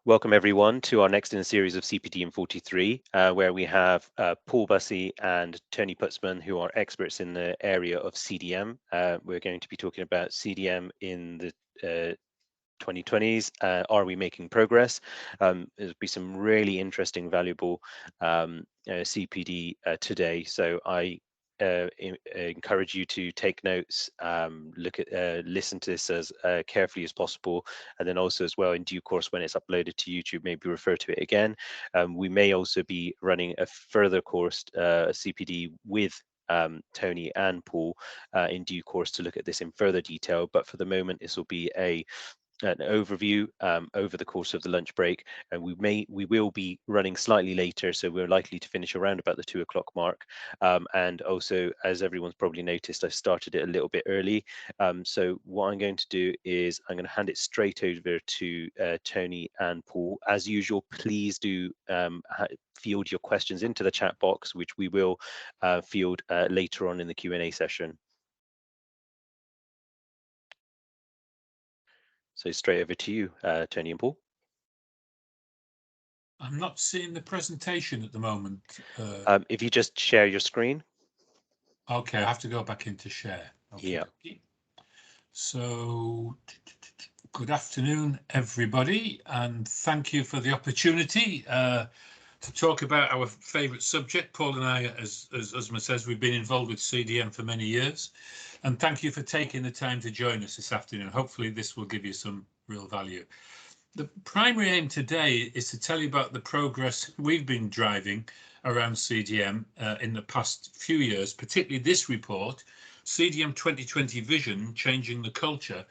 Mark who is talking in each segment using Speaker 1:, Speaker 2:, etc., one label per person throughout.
Speaker 1: Welcome everyone to our next in a series of CPD in 43, where we have Paul Bussey and Tony Putsman, who are experts in the area of CDM. We're going to be talking about CDM in the 2020s. Are we making progress? There'll be some really interesting, valuable CPD today. So I encourage you to take notes, listen to this as carefully as possible, and then also as well in due course when it's uploaded to YouTube, maybe refer to it again. We may also be running a further course, CPD with Tony and Paul in due course to look at this in further detail, but for the moment this will be an overview over the course of the lunch break, and we will be running slightly later, so we're likely to finish around about the 2 o'clock mark, and also, as everyone's probably noticed, I've started it a little bit early, so what I'm going to do is I'm going to hand it straight over to Tony and Paul. As usual, please do field your questions into the chat box, which we will field later on in the Q&A session. So straight over to you, Tony and Paul.
Speaker 2: I'm not seeing the presentation at the moment.
Speaker 1: If you just share your screen.
Speaker 2: Okay, I have to go back into share. Okay.
Speaker 1: Yeah.
Speaker 2: So, good afternoon, everybody, and thank you for the opportunity to talk about our favourite subject. Paul and I, as Usma says, we've been involved with CDM for many years. And thank you for taking the time to join us this afternoon. Hopefully this will give you some real value. The primary aim today is to tell you about the progress we've been driving around CDM in the past few years, particularly this report, CDM 2020 Vision, Changing the Culture.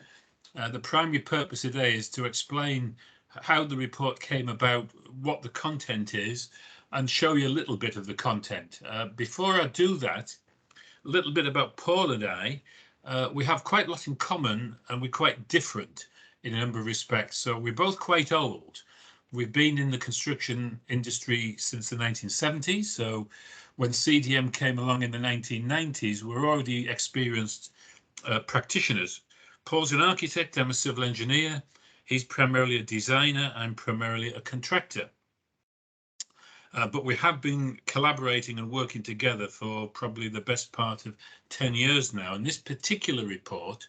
Speaker 2: The primary purpose today is to explain how the report came about, what the content is, and show you a little bit of the content. Before I do that, a little bit about Paul and I. We have quite a lot in common, and we're quite different in a number of respects. So we're both quite old. We've been in the construction industry since the 1970s. So when CDM came along in the 1990s, we're already experienced practitioners. Paul's an architect, I'm a civil engineer. He's primarily a designer, I'm primarily a contractor. But we have been collaborating and working together for probably the best part of 10 years now. And this particular report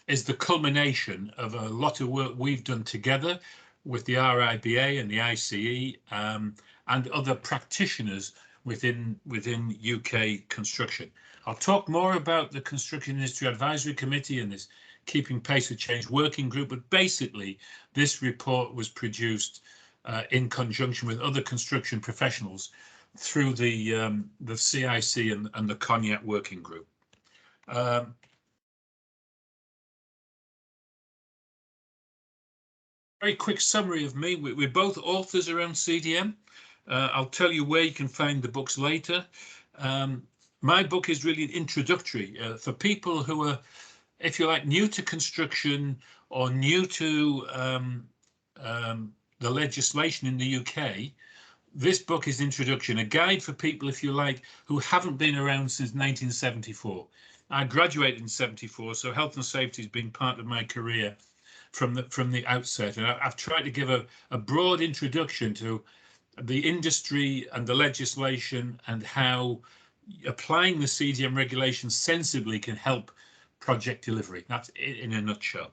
Speaker 2: is the culmination of a lot of work we've done together with the RIBA and the ICE and other practitioners within UK construction. I'll talk more about the Construction Industry Advisory Committee and this Keeping Pace with Change working group, but basically this report was produced in conjunction with other construction professionals through the CIC and the Cognac working group. Very quick summary of me. We're both authors around CDM. I'll tell you where you can find the books later. My book is really introductory for people who are, if you like, new to construction or new to the legislation in the UK. This book is introduction, a guide for people, if you like, who haven't been around since 1974. I graduated in 74, so health and safety has been part of my career from the outset. And I've tried to give a broad introduction to the industry and the legislation and how applying the CDM regulations sensibly can help project delivery. That's it in a nutshell.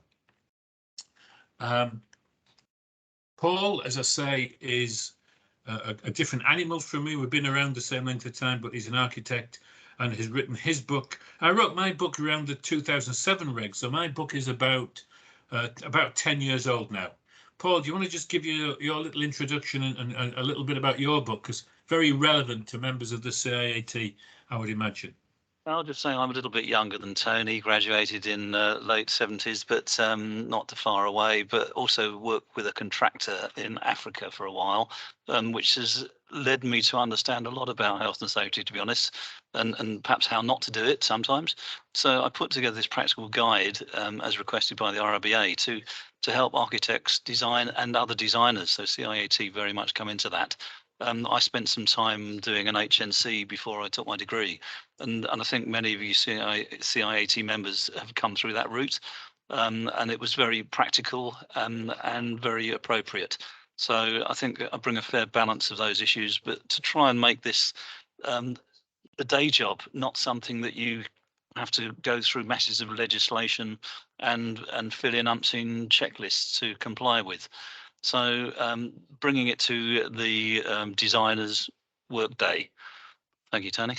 Speaker 2: Paul, as I say, is a different animal from me. We've been around the same length of time, but he's an architect and has written his book. I wrote my book around the 2007 reg, so my book is about 10 years old now. Paul, do you want to just give your little introduction and a little bit about your book, because very relevant to members of the CIAT, I would imagine.
Speaker 3: I'll just say I'm a little bit younger than Tony, graduated in late 70s, but not too far away, but also worked with a contractor in Africa for a while, which has led me to understand a lot about health and safety, to be honest, and perhaps how not to do it sometimes. So I put together this practical guide as requested by the RIBA to help architects design and other designers. So CIAT very much come into that. I spent some time doing an HNC before I took my degree, and I think many of you CIAT members have come through that route. and it was very practical and very appropriate. So I think I bring a fair balance of those issues, but to try and make this a day job, not something that you have to go through masses of legislation and fill in umpteen checklists to comply with. So bringing it to the designer's work day. Thank you, Tony.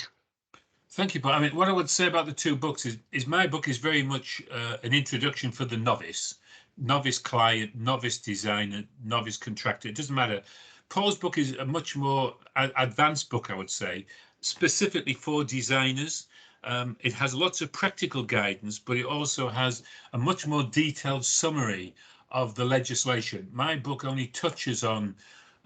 Speaker 2: Thank you, Paul. I mean, what I would say about the two books is my book is very much an introduction for the novice client, novice designer, novice contractor. It doesn't matter. Paul's book is a much more advanced book, I would say, specifically for designers. It has lots of practical guidance, but it also has a much more detailed summary of the legislation. My book only touches on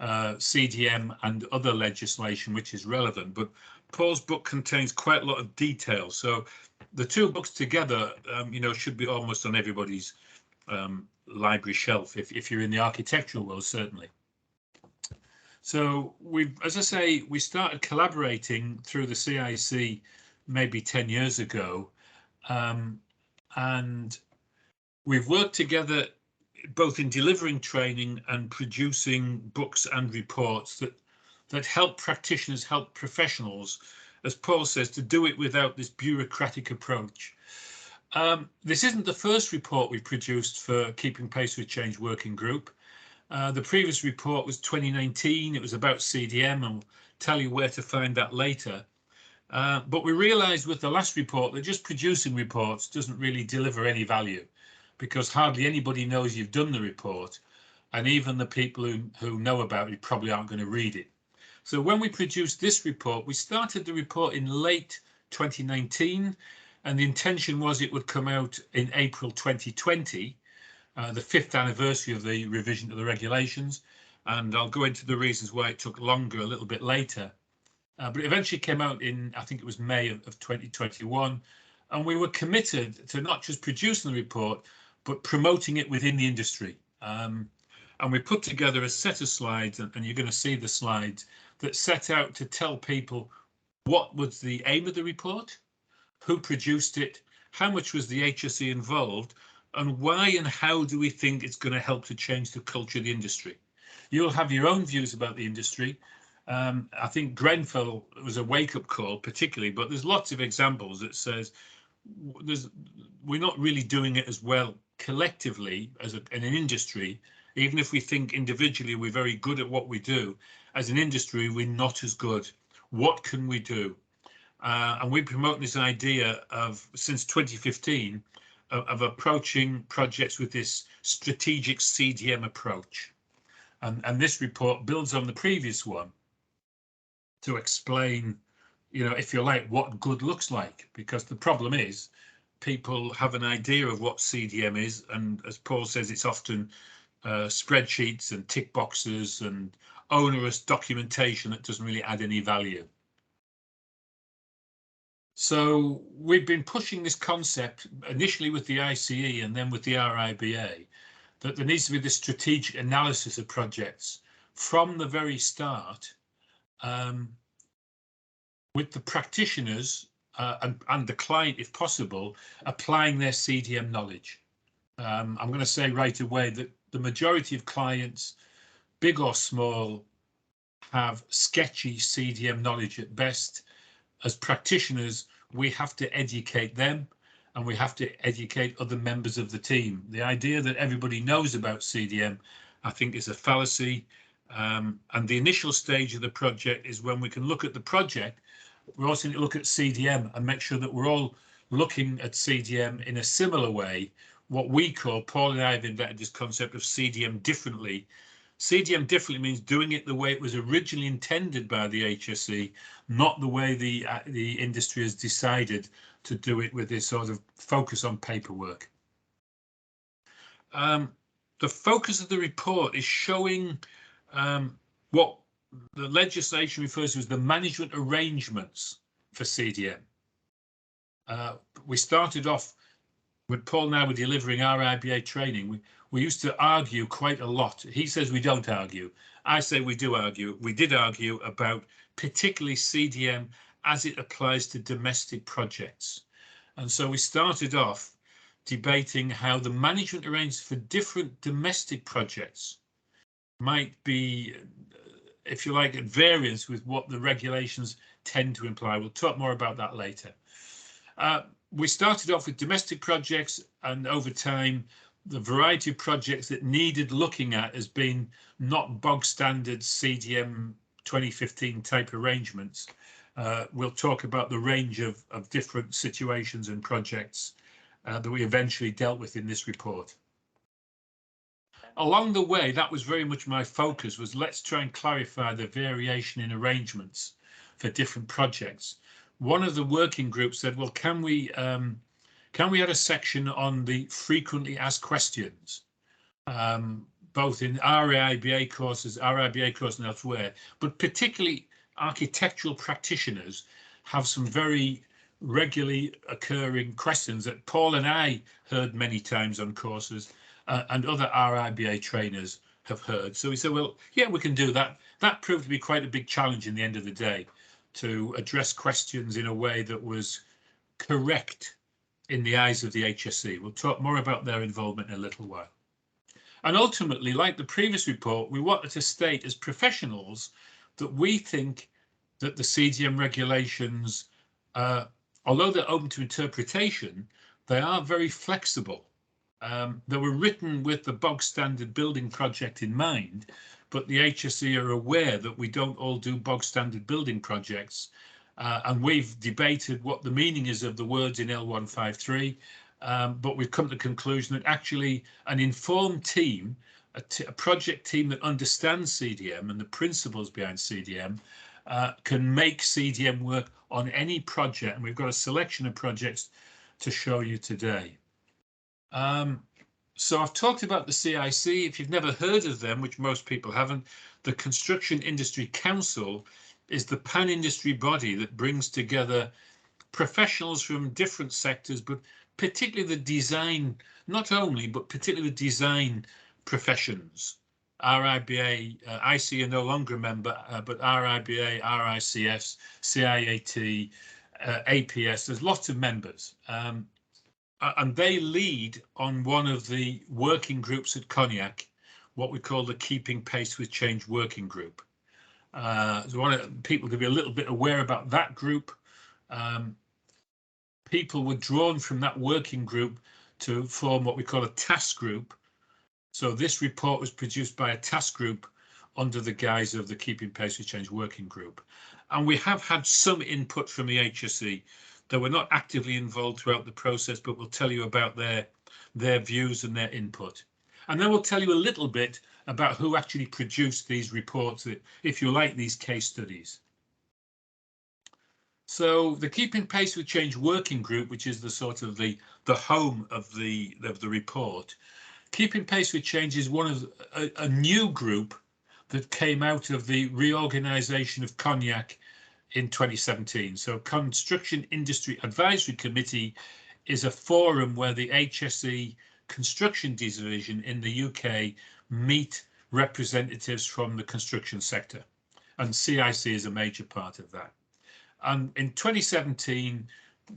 Speaker 2: CDM and other legislation which is relevant, but Paul's book contains quite a lot of detail. So the two books together, you know, should be almost on everybody's library shelf if you're in the architectural world, certainly. So as I say, we started collaborating through the CIC maybe 10 years ago, and we've worked together both in delivering training and producing books and reports that help practitioners, help professionals, as Paul says, to do it without this bureaucratic approach. This isn't the first report we've produced for Keeping Pace with Change Working Group. The previous report was 2019. It was about CDM, and we'll tell you where to find that later. But we realised with the last report that just producing reports doesn't really deliver any value, because hardly anybody knows you've done the report, and even the people who know about it probably aren't going to read it. So when we produced this report, we started the report in late 2019, and the intention was it would come out in April 2020, the 5th anniversary of the revision to the regulations, and I'll go into the reasons why it took longer a little bit later. But it eventually came out in, I think it was May of 2021, and we were committed to not just producing the report, but promoting it within the industry. And we put together a set of slides, and you're going to see the slides, that set out to tell people what was the aim of the report, who produced it, how much was the HSE involved, and why and how do we think it's going to help to change the culture of the industry. You'll have your own views about the industry. I think Grenfell was a wake-up call particularly, but there's lots of examples that says we're not really doing it as well collectively as in an industry. Even if we think individually we're very good at what we do, as an industry we're not as good. What can we do? And we promote this idea of, since 2015, of approaching projects with this strategic CDM approach. And this report builds on the previous one to explain, you know, if you like, what good looks like, because the problem is people have an idea of what CDM is, and as Paul says, it's often spreadsheets and tick boxes and onerous documentation that doesn't really add any value. So we've been pushing this concept initially with the ICE and then with the RIBA, that there needs to be this strategic analysis of projects from the very start, with the practitioners and the client, if possible, applying their CDM knowledge. I'm going to say right away that the majority of clients, big or small, have sketchy CDM knowledge at best. As practitioners, we have to educate them, and we have to educate other members of the team. The idea that everybody knows about CDM, I think, is a fallacy. And the initial stage of the project is when we can look at the project. We also need to look at CDM and make sure that we're all looking at CDM in a similar way. What we call, Paul and I have invented this concept of CDM differently. CDM differently means doing it the way it was originally intended by the HSE, not the way the industry has decided to do it with this sort of focus on paperwork. The focus of the report is showing what the legislation refers to as the management arrangements for CDM. We started off with Paul and I were delivering RIBA training. We used to argue quite a lot. He says we don't argue. I say we do argue. We did argue about particularly CDM as it applies to domestic projects. And so we started off debating how the management arrangements for different domestic projects might be, if you like, at variance with what the regulations tend to imply. We'll talk more about that later. We started off with domestic projects, and over time, the variety of projects that needed looking at has been not bog standard CDM 2015 type arrangements. We'll talk about the range of different situations and projects that we eventually dealt with in this report. Along the way, that was very much my focus, was let's try and clarify the variation in arrangements for different projects. One of the working groups said, well, can we add a section on the frequently asked questions, both in RIBA courses and elsewhere, but particularly architectural practitioners have some very regularly occurring questions that Paul and I heard many times on courses, and other RIBA trainers have heard. So we said, well, yeah, we can do that. That proved to be quite a big challenge in the end of the day, to address questions in a way that was correct in the eyes of the HSE. We'll talk more about their involvement in a little while. And ultimately, like the previous report, we wanted to state as professionals that we think that the CDM regulations, although they're open to interpretation, they are very flexible. They were written with the bog standard building project in mind, but the HSE are aware that we don't all do bog standard building projects. And we've debated what the meaning is of the words in L153, but we've come to the conclusion that actually an informed team, a project team that understands CDM and the principles behind CDM, can make CDM work on any project. And we've got a selection of projects to show you today. So I've talked about the CIC. If you've never heard of them, which most people haven't, the Construction Industry Council is the pan-industry body that brings together professionals from different sectors, but particularly the design, not only, but particularly the design professions. RIBA, IC are no longer a member, but RIBA, RICS, CIAT, APS, there's lots of members. And they lead on one of the working groups at Cognac, what we call the Keeping Pace with Change working group. So I want people to be a little bit aware about that group. People were drawn from that working group to form what we call a task group. So this report was produced by a task group under the guise of the Keeping Pace with Change working group. And we have had some input from the HSE. They were not actively involved throughout the process, but we'll tell you about their views and their input. And then we'll tell you a little bit about who actually produced these reports, if you like, these case studies. So the Keeping Pace with Change working group, which is the sort of the home of the report, Keeping Pace with Change is one of a new group that came out of the reorganisation of Cognac in 2017. So Construction Industry Advisory Committee is a forum where the HSE Construction Division in the UK meet representatives from the construction sector, and CIC is a major part of that. And in 2017,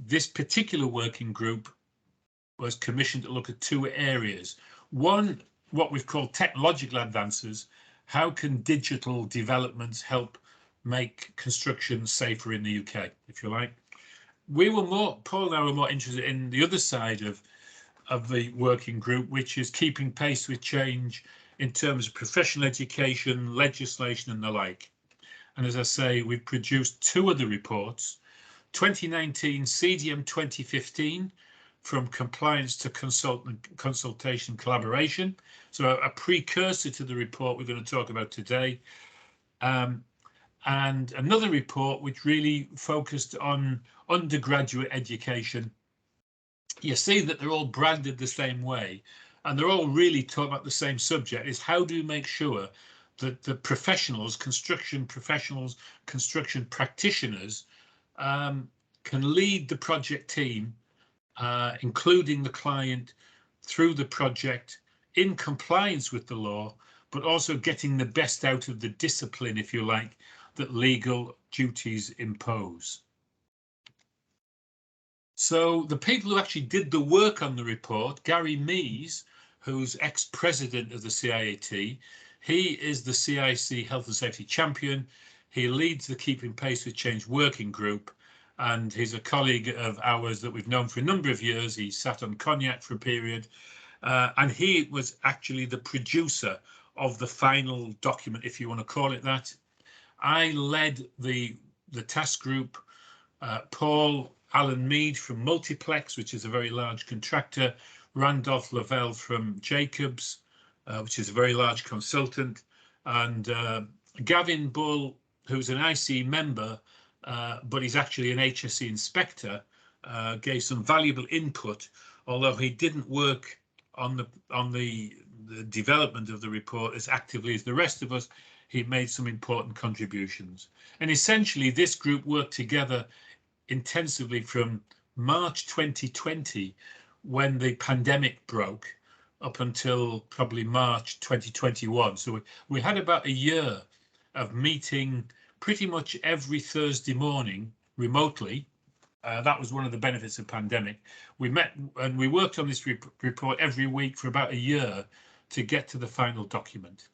Speaker 2: this particular working group was commissioned to look at two areas. One, what we've called technological advances. How can digital developments help make construction safer in the UK, if you like? Paul and I were more interested in the other side of the working group, which is keeping pace with change in terms of professional education, legislation and the like. And as I say, we've produced two other reports, 2019 CDM 2015, from compliance to consultation collaboration. So a precursor to the report we're going to talk about today. And another report which really focused on undergraduate education. You see that they're all branded the same way, and they're all really talking about the same subject, is how do you make sure that the professionals, construction practitioners, can lead the project team, including the client, through the project in compliance with the law, but also getting the best out of the discipline, if you like, that legal duties impose. So the people who actually did the work on the report, Gary Mees, who's ex-president of the CIAT, he is the CIC Health and Safety Champion. He leads the Keeping Pace with Change working group, and he's a colleague of ours that we've known for a number of years. He sat on Cognac for a period, and he was actually the producer of the final document, if you want to call it that. I led the task group. Paul Alan Mead from Multiplex, which is a very large contractor, Randolph Lavelle from Jacobs, which is a very large consultant, and Gavin Bull, who's an IC member, but he's actually an HSE inspector, gave some valuable input, although he didn't work on the development of the report as actively as the rest of us. He made some important contributions. And essentially, this group worked together intensively from March 2020, when the pandemic broke, up until probably March 2021. So we had about a year of meeting pretty much every Thursday morning remotely. That was one of the benefits of pandemic. We met and we worked on this report every week for about a year to get to the final document.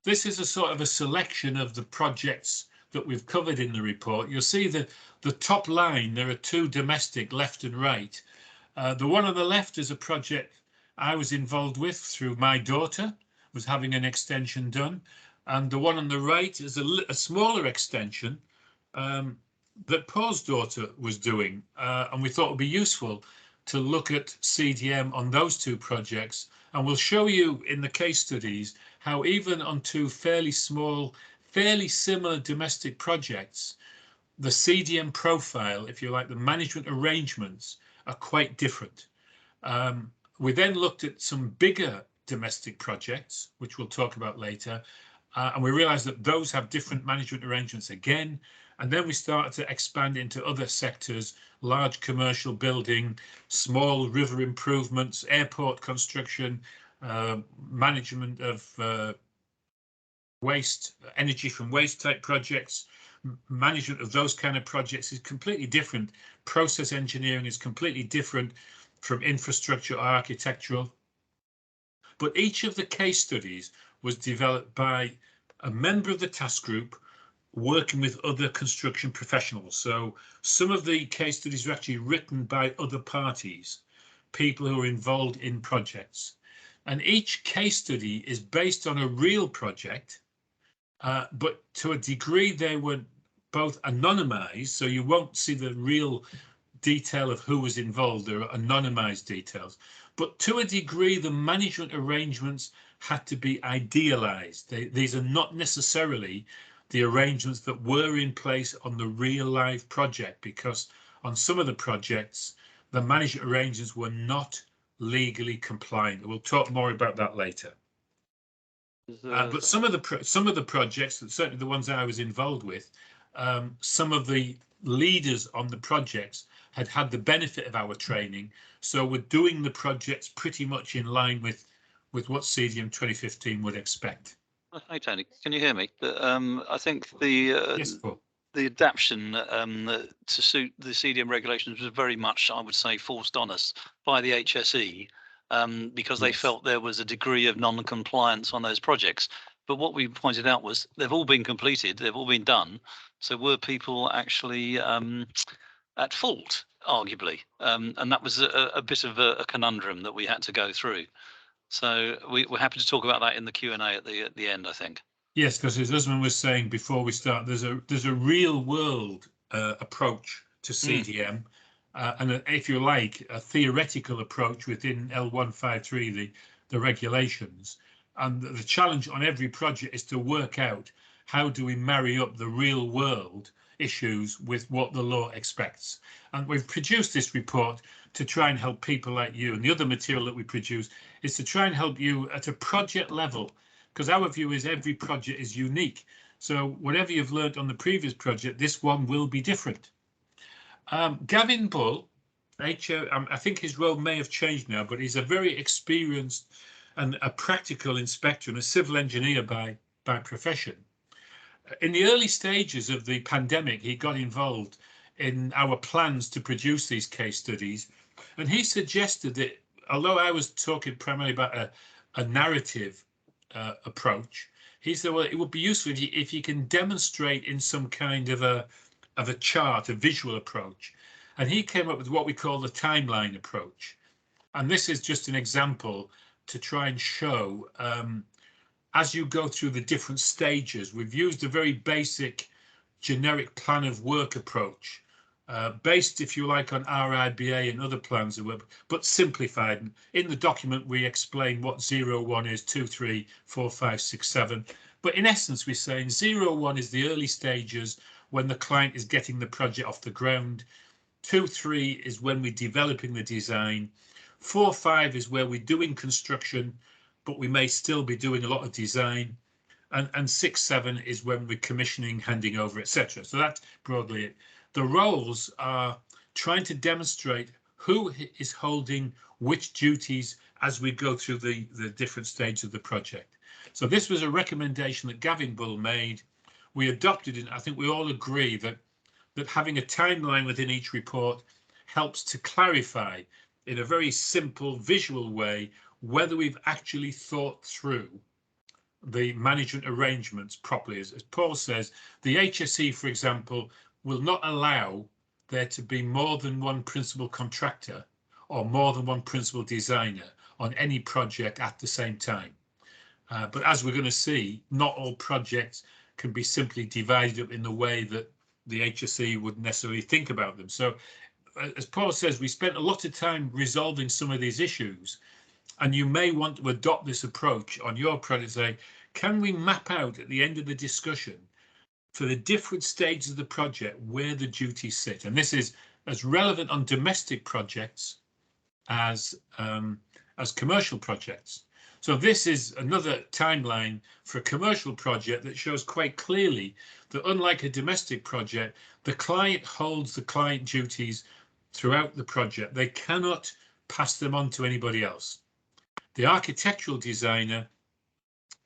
Speaker 2: This is a sort of a selection of the projects that we've covered in the report. You'll see that the top line, there are two domestic, left and right. The one on the left is a project I was involved with through my daughter, was having an extension done. And the one on the right is a smaller extension that Paul's daughter was doing. And we thought it would be useful to look at CDM on those two projects. And we'll show you in the case studies how even on two fairly small, fairly similar domestic projects, the CDM profile, if you like, the management arrangements are quite different. We then looked at some bigger domestic projects, which we'll talk about later, and we realized that those have different management arrangements again. And then we started to expand into other sectors, large commercial building, small river improvements, airport construction, management of waste, energy from waste type projects. Management of those kind of projects is completely different. Process engineering is completely different from infrastructure or architectural. But each of the case studies was developed by a member of the task group working with other construction professionals. So some of the case studies are actually written by other parties, people who are involved in projects. And each case study is based on a real project, but to a degree they were both anonymized, so you won't see the real detail of who was involved. There are anonymized details. But to a degree, the management arrangements had to be idealized. These are not necessarily the arrangements that were in place on the real live project, because on some of the projects, the management arrangements were not legally compliant. We'll talk more about that later. But some of the projects, certainly the ones I was involved with, some of the leaders on the projects had the benefit of our training, so we're doing the projects pretty much in line with what CDM 2015 would expect.
Speaker 3: Hi Tony, can you hear me? I think the
Speaker 2: Yes, Paul.
Speaker 3: The adaptation to suit the CDM regulations was very much, I would say, forced on us by the HSE, because they felt there was a degree of non-compliance on those projects. But what we pointed out was they've all been completed, they've all been done. So were people actually at fault, arguably? And that was a bit of a conundrum that we had to go through. So we're happy to talk about that in the Q&A at the end, I think. Yes,
Speaker 2: because as Usman was saying before we start, there's a real world approach to CDM, and if you like, a theoretical approach within L153, the regulations. And the challenge on every project is to work out how do we marry up the real world issues with what the law expects. And we've produced this report to try and help people like you. And the other material that we produce is to try and help you at a project level, because our view is every project is unique. So whatever you've learned on the previous project, this one will be different. Gavin Bull, I think his role may have changed now, but he's a very experienced and a practical inspector and a civil engineer by profession. In the early stages of the pandemic, he got involved in our plans to produce these case studies. And he suggested that, although I was talking primarily about a narrative approach, he said, well, it would be useful if you can demonstrate in some kind of a chart, a visual approach. And he came up with what we call the timeline approach. And this is just an example to try and show, as you go through the different stages, we've used a very basic generic plan of work approach, based, if you like, on RIBA and other plans of work, but simplified. In the document, we explain what 0-1 is, 2, 3, 4, 5, 6, 7. But in essence, we're saying 0-1 is the early stages when the client is getting the project off the ground. 2, 3 is when we're developing the design. 4, 5 is where we're doing construction, but we may still be doing a lot of design. And 6, 7 is when we're commissioning, handing over, etc. So that's broadly it. The roles are trying to demonstrate who is holding which duties as we go through the different stages of the project. So this was a recommendation that Gavin Bull made. We adopted it. I think we all agree that having a timeline within each report helps to clarify in a very simple visual way whether we've actually thought through the management arrangements properly. As Paul says, the HSE, for example, will not allow there to be more than one principal contractor or more than one principal designer on any project at the same time. But as we're going to see, not all projects can be simply divided up in the way that the HSE would necessarily think about them. So as Paul says, we spent a lot of time resolving some of these issues, and you may want to adopt this approach on your project. Say, can we map out at the end of the discussion for the different stages of the project where the duties sit? And this is as relevant on domestic projects as commercial projects. So this is another timeline for a commercial project that shows quite clearly that, unlike a domestic project, the client holds the client duties throughout the project. They cannot pass them on to anybody else. The architectural designer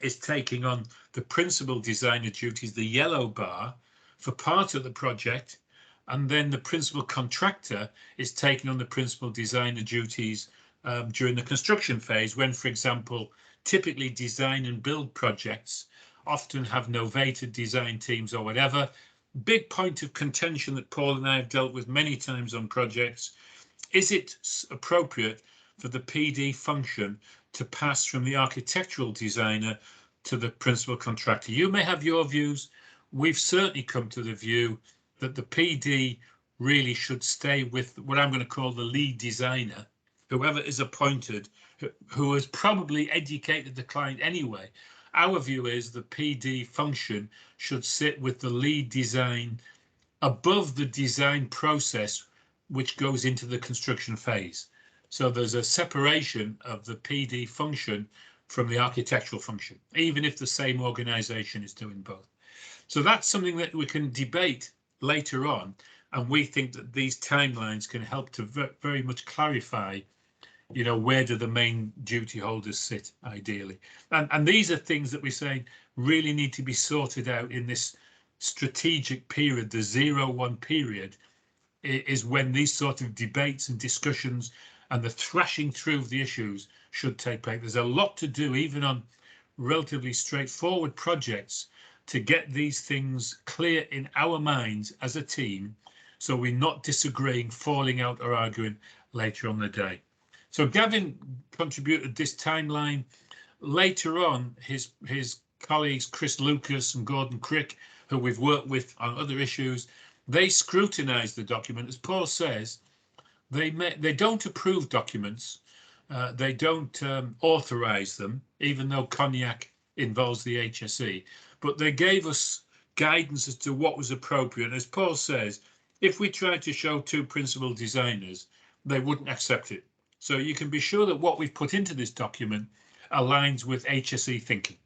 Speaker 2: is taking on the principal designer duties, the yellow bar, for part of the project, and then the principal contractor is taking on the principal designer duties during the construction phase, when, for example, typically design and build projects often have novated design teams or whatever. Big point of contention that Paul and I have dealt with many times on projects. Is it appropriate for the PD function to pass from the architectural designer to the principal contractor? You may have your views. We've certainly come to the view that the PD really should stay with what I'm going to call the lead designer, whoever is appointed, who has probably educated the client anyway. Our view is the PD function should sit with the lead design above the design process, which goes into the construction phase. So there's a separation of the PD function from the architectural function, even if the same organization is doing both. So that's something that we can debate later on. And we think that these timelines can help to very much clarify, you know, where do the main duty holders sit ideally. And these are things that we're saying really need to be sorted out in this strategic period. The 0-1 period is when these sort of debates and discussions and the thrashing through of the issues should take place. There's a lot to do, even on relatively straightforward projects, to get these things clear in our minds as a team, so we're not disagreeing, falling out or arguing later on the day. So Gavin contributed this timeline. Later on, his colleagues, Chris Lucas and Gordon Crick, who we've worked with on other issues, they scrutinise the document. As Paul says, they don't approve documents. They don't authorise them, even though Cognac involves the HSE. But they gave us guidance as to what was appropriate. As Paul says, if we tried to show two principal designers, they wouldn't accept it. So you can be sure that what we've put into this document aligns with HSE thinking.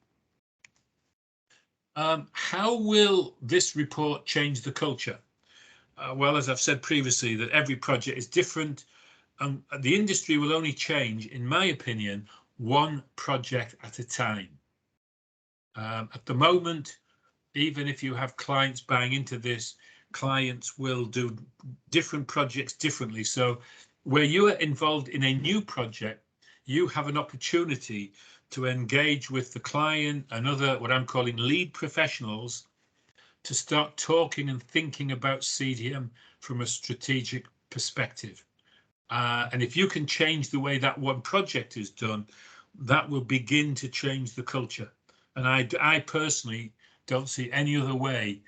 Speaker 2: How will this report change the culture? Well, as I've said previously, that every project is different, and the industry will only change, in my opinion, one project at a time. At the moment, even if you have clients buying into this, clients will do different projects differently. So where you are involved in a new project, you have an opportunity to engage with the client and other, what I'm calling lead professionals, to start talking and thinking about CDM from a strategic perspective. And if you can change the way that one project is done, that will begin to change the culture. And I personally don't see any other way.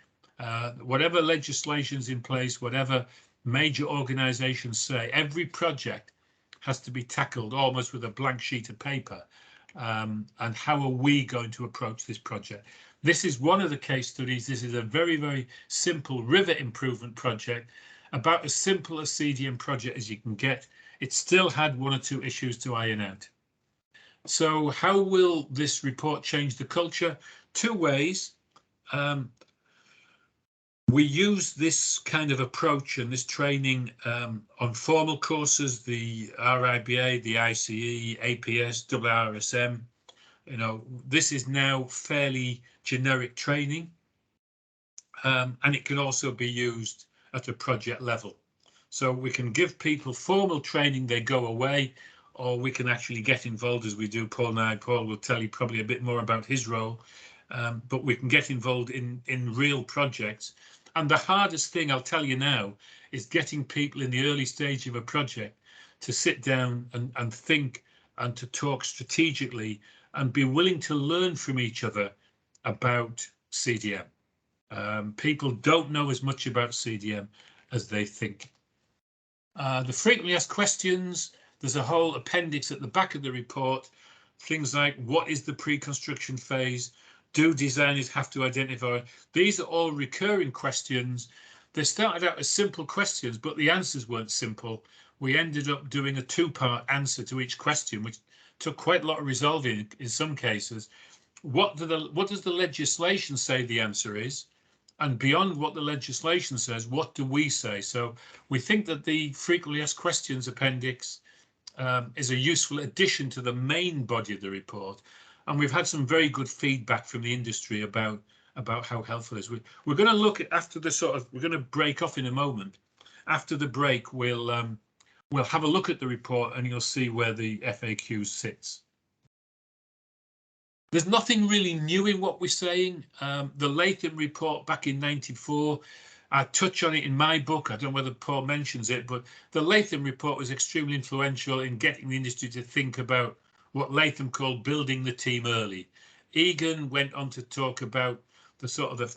Speaker 2: Whatever legislation's in place, whatever major organizations say, every project has to be tackled almost with a blank sheet of paper. And how are we going to approach this project? This is one of the case studies. This is a very, very simple river improvement project, about as simple a CDM project as you can get. It still had one or two issues to iron out. So how will this report change the culture? Two ways. We use this kind of approach and this training on formal courses, the RIBA, the ICE, APS, WRSM. You know, this is now fairly generic training, and it can also be used at a project level. So we can give people formal training, they go away, or we can actually get involved as we do. Paul and I, Paul will tell you probably a bit more about his role, but we can get involved in real projects. And the hardest thing, I'll tell you now, is getting people in the early stage of a project to sit down and think and to talk strategically and be willing to learn from each other about CDM. People don't know as much about CDM as they think. The frequently asked questions, there's a whole appendix at the back of the report. Things like, what is the pre-construction phase? Do designers have to identify? These are all recurring questions. They started out as simple questions, but the answers weren't simple. We ended up doing a two-part answer to each question, which took quite a lot of resolving in some cases. What does the legislation say the answer is? And beyond what the legislation says, what do we say? So we think that the frequently asked questions appendix is a useful addition to the main body of the report. And we've had some very good feedback from the industry about how helpful it is. We're going to look at, after the we're going to break off in a moment. After the break, we'll have a look at the report and you'll see where the FAQ sits. There's nothing really new in what we're saying. The Latham Report back in '94, I touch on it in my book. I don't know whether Paul mentions it, but the Latham Report was extremely influential in getting the industry to think about what Latham called building the team early. Egan went on to talk about the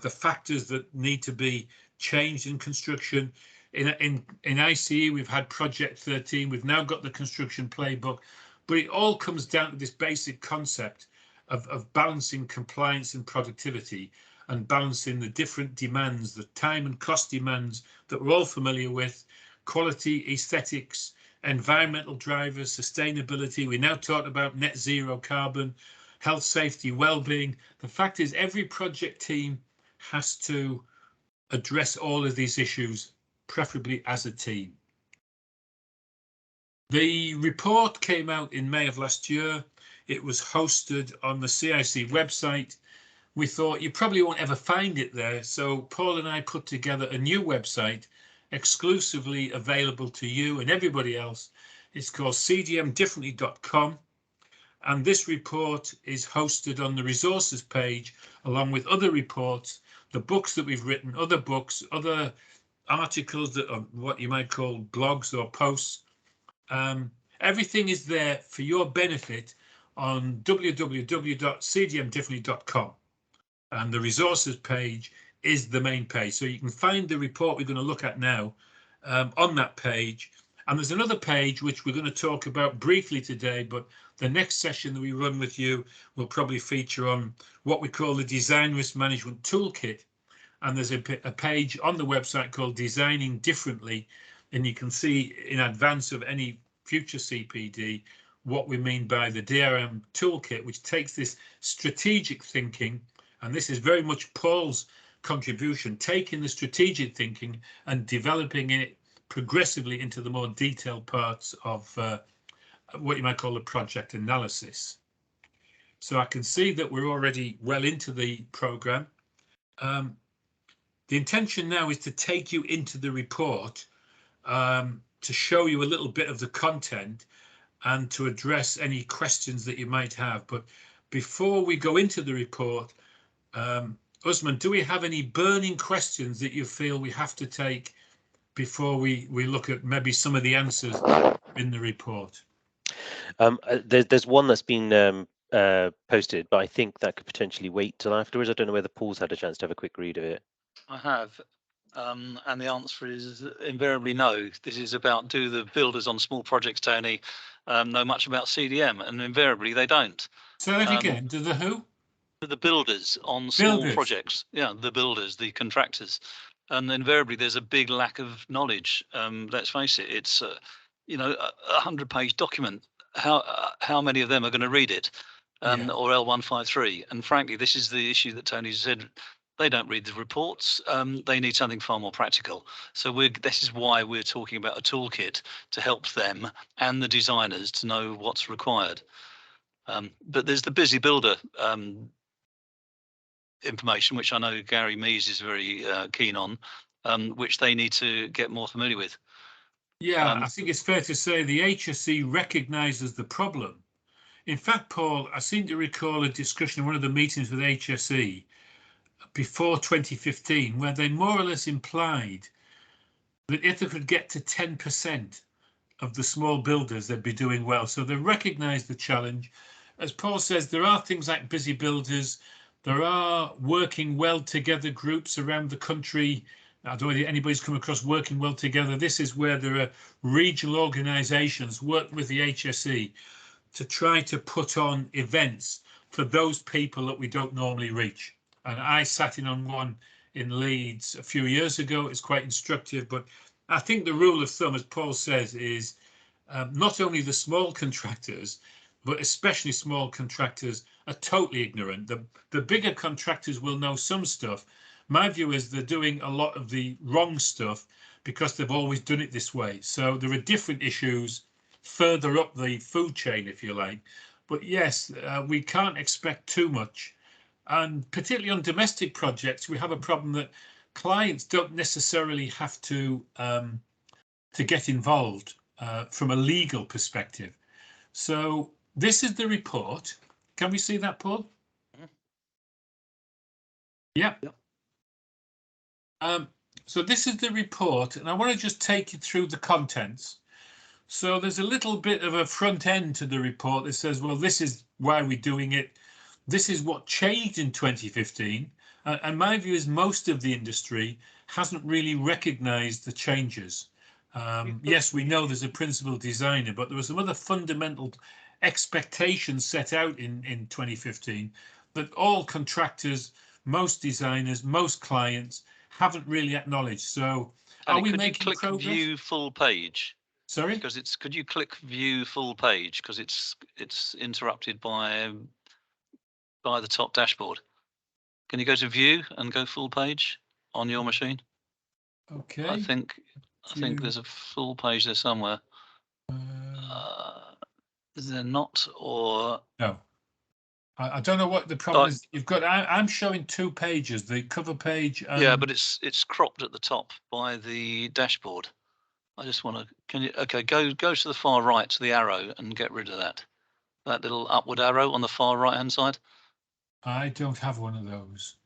Speaker 2: the factors that need to be changed in construction. In ICE, we've had Project 13. We've now got the construction playbook, but it all comes down to this basic concept of balancing compliance and productivity, and balancing the different demands, the time and cost demands that we're all familiar with, quality, aesthetics, environmental drivers, sustainability. We now talk about net zero carbon, health, safety, well-being. The fact is, every project team has to address all of these issues, preferably as a team. The report came out in May of last year. It was hosted on the CIC website. We thought you probably won't ever find it there, so Paul and I put together a new website exclusively available to you and everybody else. It's called cdmdifferently.com, and this report is hosted on the resources page along with other reports, the books that we've written, other books, other articles that are what you might call blogs or posts. Everything is there for your benefit on www.cdmdifferently.com, and the resources page is the main page. So you can find the report we're going to look at now on that page. And there's another page which we're going to talk about briefly today, but the next session that we run with you will probably feature on what we call the Design Risk Management Toolkit. And there's a page on the website called Designing Differently, and you can see in advance of any future CPD what we mean by the DRM toolkit, which takes this strategic thinking, and this is very much Paul's contribution, taking the strategic thinking and developing it progressively into the more detailed parts of what you might call the project analysis. So I can see that we're already well into the program. The intention now is to take you into the report, to show you a little bit of the content and to address any questions that you might have. But before we go into the report, Usman, do we have any burning questions that you feel we have to take before we look at maybe some of the answers in the report?
Speaker 1: There's one that's been posted, but I think that could potentially wait till afterwards. I don't know whether Paul's had a chance to have a quick read of it.
Speaker 3: I have, and the answer is invariably no. This is about, do the builders on small projects, Tony, know much about CDM? And invariably they don't.
Speaker 2: Say that again. Do the who?
Speaker 3: The builders on small
Speaker 2: Builders.
Speaker 3: projects. Yeah, the builders, the contractors. And invariably there's a big lack of knowledge. Let's face it, it's you know, a 100-page document. How many of them are going to read it? Or L153? And frankly, this is the issue that Tony said. They don't read the reports. They need something far more practical. So this is why we're talking about a toolkit to help them and the designers to know what's required. But there's the busy builder information, which I know Gary Mees is very keen on, which they need to get more familiar with.
Speaker 2: Yeah, I think it's fair to say the HSE recognises the problem. In fact, Paul, I seem to recall a discussion in one of the meetings with HSE before 2015, where they more or less implied that if they could get to 10% of the small builders, they'd be doing well. So they recognise the challenge. As Paul says, there are things like busy builders. There are working well together groups around the country. I don't know if anybody's come across working well together. This is where there are regional organisations work with the HSE to try to put on events for those people that we don't normally reach. And I sat in on one in Leeds a few years ago. It's quite instructive, but I think the rule of thumb, as Paul says, is not only the small contractors, but especially small contractors are totally ignorant. The bigger contractors will know some stuff. My view is they're doing a lot of the wrong stuff because they've always done it this way. So there are different issues further up the food chain, if you like. But yes, we can't expect too much. And particularly on domestic projects, we have a problem that clients don't necessarily have to get involved from a legal perspective. So this is the report. Can we see that, Paul? Yeah. So this is the report, and I want to just take you through the contents. So there's a little bit of a front end to the report that says, well, this is why we're doing it. This is what changed in 2015. And my view is most of the industry hasn't really recognised the changes. Yes, we know there's a principal designer, but there were some other fundamental expectations set out in 2015 that all contractors, most designers, most clients haven't really acknowledged. So are we making progress?
Speaker 3: Could you click view full page?
Speaker 2: Sorry?
Speaker 3: Because could you click view full page? Because it's interrupted by the top dashboard. Can you go to view and go full page on your machine?
Speaker 2: Okay.
Speaker 3: I think there's a full page there somewhere. Is there not, or
Speaker 2: no? I don't know what the problem is. You've got. I'm showing 2 pages. The cover page.
Speaker 3: Yeah, but it's cropped at the top by the dashboard. I just want to. Can you? Okay, go to the far right to the arrow and get rid of that. That little upward arrow on the far right hand side.
Speaker 2: I don't have one of those.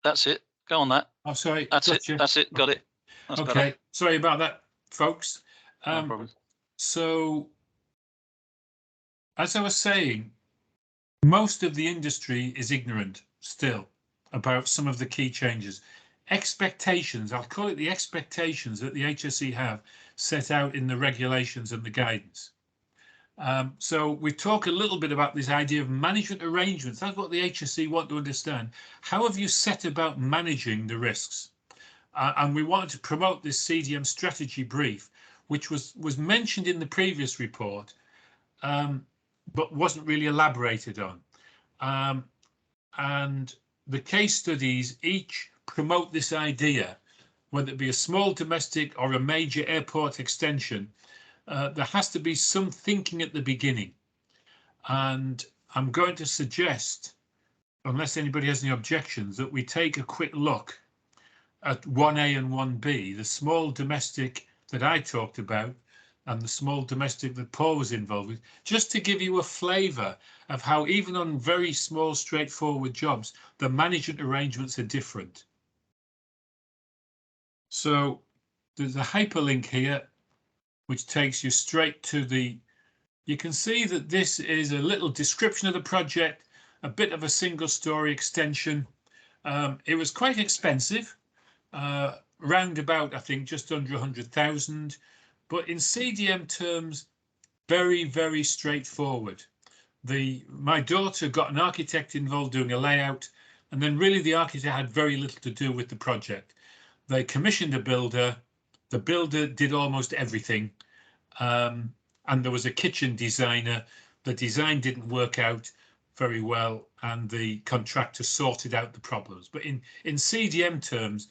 Speaker 3: That's it. Go on that.
Speaker 2: Oh, sorry.
Speaker 3: That's it. That's it. Got it. That's
Speaker 2: okay.
Speaker 3: Better.
Speaker 2: Sorry about that, folks.
Speaker 3: No problem.
Speaker 2: So, as I was saying, most of the industry is ignorant still about some of the key changes. Expectations, I'll call it the expectations that the HSE have set out in the regulations and the guidance. So we talk a little bit about this idea of management arrangements. That's what the HSE want to understand. How have you set about managing the risks? And we wanted to promote this CDM strategy brief, which was mentioned in the previous report, but wasn't really elaborated on. And the case studies each promote this idea, whether it be a small domestic or a major airport extension. There has to be some thinking at the beginning. And I'm going to suggest, unless anybody has any objections, that we take a quick look at 1A and 1B, the small domestic that I talked about and the small domestic that Paul was involved with, just to give you a flavour of how even on very small, straightforward jobs, the management arrangements are different. So there's a hyperlink here, which takes you straight to you can see that this is a little description of the project, a bit of a single story extension. It was quite expensive, round about, I think, just under 100,000, but in CDM terms, very, very straightforward. My daughter got an architect involved doing a layout, and then really the architect had very little to do with the project. They commissioned a builder. The builder did almost everything. And there was a kitchen designer. The design didn't work out very well, and the contractor sorted out the problems. But in CDM terms,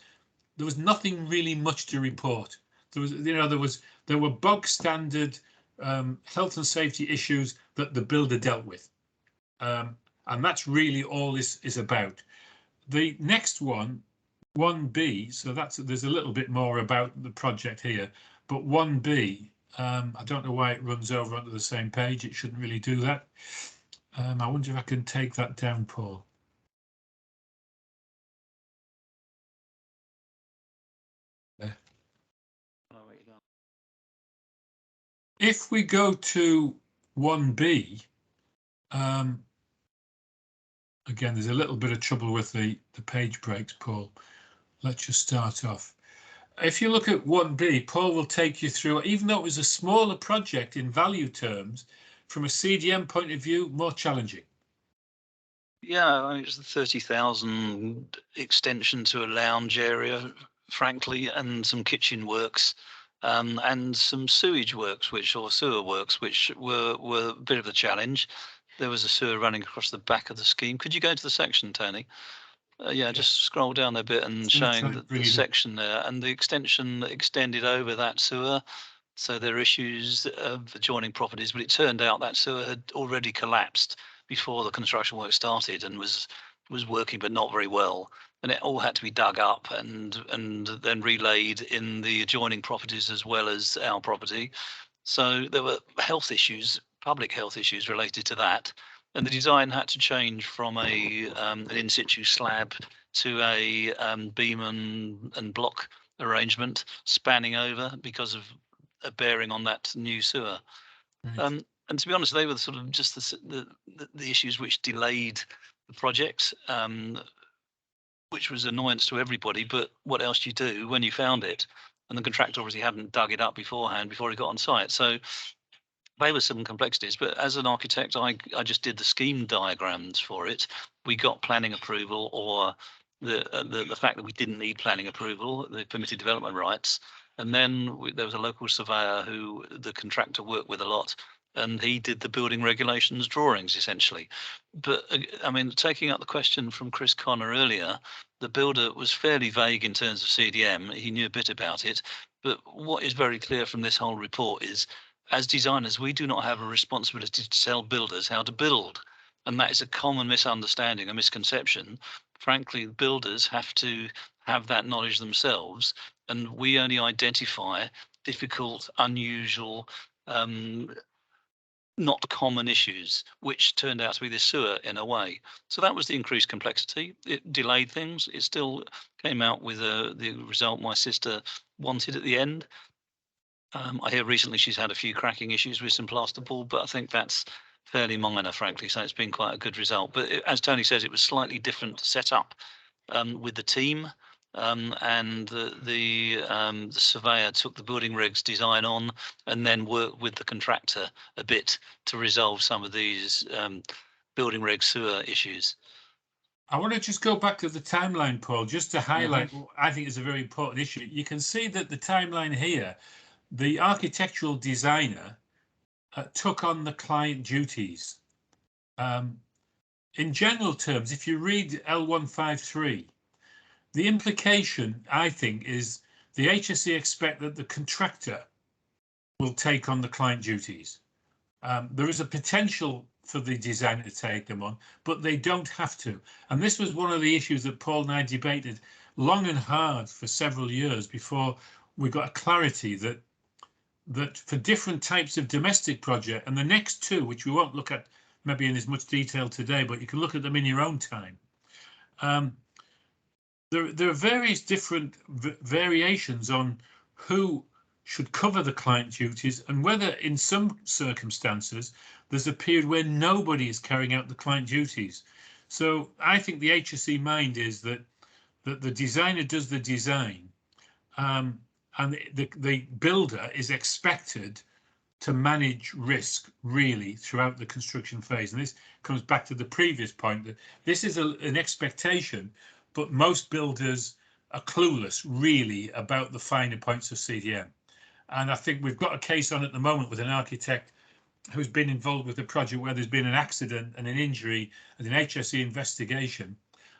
Speaker 2: there was nothing really much to report. There was, there were bog standard health and safety issues that the builder dealt with, and that's really all this is about. The next one, 1B, so there's a little bit more about the project here, but 1B, I don't know why it runs over onto the same page. It shouldn't really do that. I wonder if I can take that down, Paul. There. If we go to 1B, again, there's a little bit of trouble with the page breaks, Paul. Let's just start off. If you look at 1B, Paul will take you through, even though it was a smaller project in value terms, from a CDM point of view, more challenging.
Speaker 3: Yeah, I mean, it's the 30,000 extension to a lounge area, frankly, and some kitchen works, and some sewage works, or sewer works, which were a bit of a challenge. There was a sewer running across the back of the scheme. Could you go to the section, Tony? Yeah, just scroll down a bit and showing the section there, and the extension extended over that sewer. So there are issues of adjoining properties, but it turned out that sewer had already collapsed before the construction work started and was working, but not very well. And it all had to be dug up and then relayed in the adjoining properties as well as our property. So there were health issues, public health issues related to that. And the design had to change from an in situ slab to a beam and block arrangement spanning over because of a bearing on that new sewer. Right. And to be honest, they were sort of just the issues which delayed the project, which was annoyance to everybody. But what else do you do when you found it? And the contractor obviously hadn't dug it up beforehand before he got on site. So there were some complexities, but as an architect, I just did the scheme diagrams for it. We got planning approval, or the fact that we didn't need planning approval, the permitted development rights, and then there was a local surveyor who the contractor worked with a lot, and he did the building regulations drawings essentially. But I mean, taking up the question from Chris Connor earlier, the builder was fairly vague in terms of CDM. He knew a bit about it, but what is very clear from this whole report is, as designers, we do not have a responsibility to tell builders how to build. And that is a common misunderstanding, a misconception. Frankly, builders have to have that knowledge themselves. And we only identify difficult, unusual, not common issues, which turned out to be the sewer in a way. So that was the increased complexity. It delayed things. It still came out with the result my sister wanted at the end. I hear recently she's had a few cracking issues with some plasterboard, but I think that's fairly minor, frankly. So it's been quite a good result. But as Tony says, it was slightly different setup with the team, and the surveyor took the building regs design on and then worked with the contractor a bit to resolve some of these building reg sewer issues.
Speaker 2: I want to just go back to the timeline, Paul, just to highlight what I think is a very important issue. You can see that the timeline here, the architectural designer took on the client duties. In general terms, if you read L153, the implication, I think, is the HSE expect that the contractor will take on the client duties. There is a potential for the designer to take them on, but they don't have to. And this was one of the issues that Paul and I debated. long and hard for several years before we got a clarity that for different types of domestic project, and the next two, which we won't look at maybe in as much detail today, but you can look at them in your own time. There are various different variations on who should cover the client duties and whether in some circumstances there's a period where nobody is carrying out the client duties. So I think the HSE mind is that the designer does the design, and the builder is expected to manage risk really throughout the construction phase. And this comes back to the previous point that this is an expectation, but most builders are clueless really about the finer points of CDM. And I think we've got a case on at the moment with an architect who's been involved with a project where there's been an accident and an injury and an HSE investigation.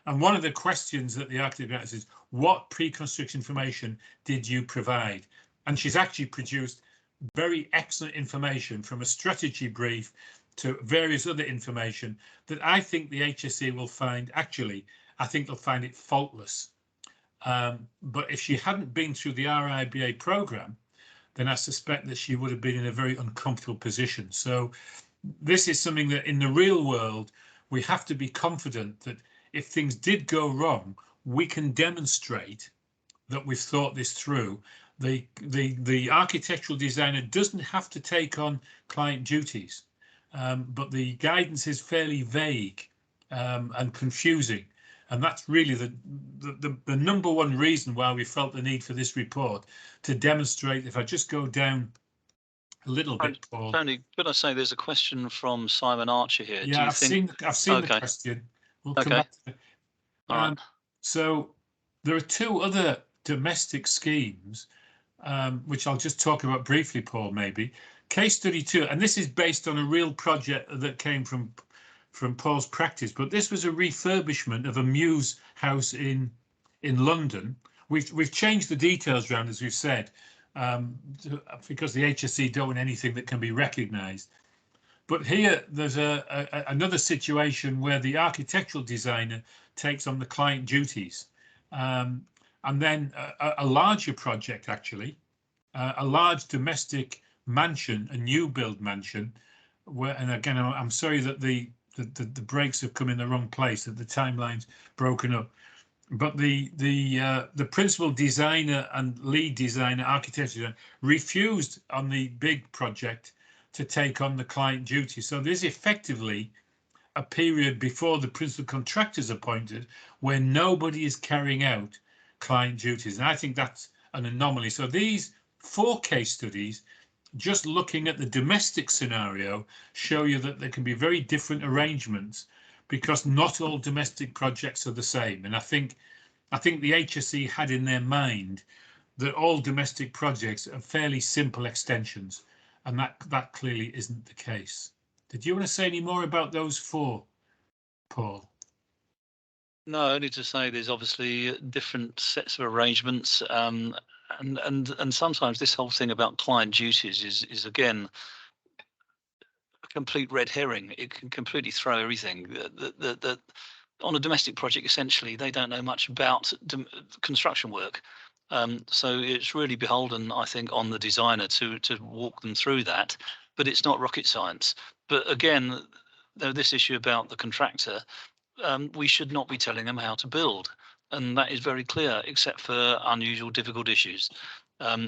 Speaker 2: And one of the questions that the architect asks is, what pre-construction information did you provide? And she's actually produced very excellent information from a strategy brief to various other information that I think the HSE will find, actually, I think they'll find it faultless. But if she hadn't been through the RIBA programme, then I suspect that she would have been in a very uncomfortable position. So this is something that in the real world, we have to be confident that if things did go wrong, we can demonstrate that we've thought this through. The architectural designer doesn't have to take on client duties, but the guidance is fairly vague and confusing. And that's really the number one reason why we felt the need for this report, to demonstrate. If I just go down a little bit, Paul.
Speaker 3: Tony, could I say there's a question from Simon Archer here?
Speaker 2: Yeah, I've seen the question. We'll come back to it.
Speaker 3: All right.
Speaker 2: So there are two other domestic schemes, which I'll just talk about briefly, Paul, maybe. Case study 2, and this is based on a real project that came from Paul's practice, but this was a refurbishment of a Muse house in London. We've changed the details around, as we've said, because the HSE don't want anything that can be recognised. But here there's another situation where the architectural designer takes on the client duties, and then a larger project, actually, a large domestic mansion, a new build mansion, where, and again, I'm sorry that the breaks have come in the wrong place, that the timeline's broken up. But the principal designer and lead designer, architect designer, refused on the big project to take on the client duty. So there's effectively a period before the principal contractor is appointed where nobody is carrying out client duties. And I think that's an anomaly. So these 4 case studies, just looking at the domestic scenario, show you that there can be very different arrangements, because not all domestic projects are the same. And I think the HSE had in their mind that all domestic projects are fairly simple extensions, and that clearly isn't the case. Did you want to say any more about those 4, Paul?
Speaker 3: No, only to say there's obviously different sets of arrangements, and sometimes this whole thing about client duties is again a complete red herring. It can completely throw everything. That on a domestic project, essentially, they don't know much about construction work. So it's really beholden, I think, on the designer to walk them through that. But it's not rocket science. But again, this issue about the contractor, we should not be telling them how to build. And that is very clear, except for unusual, difficult issues.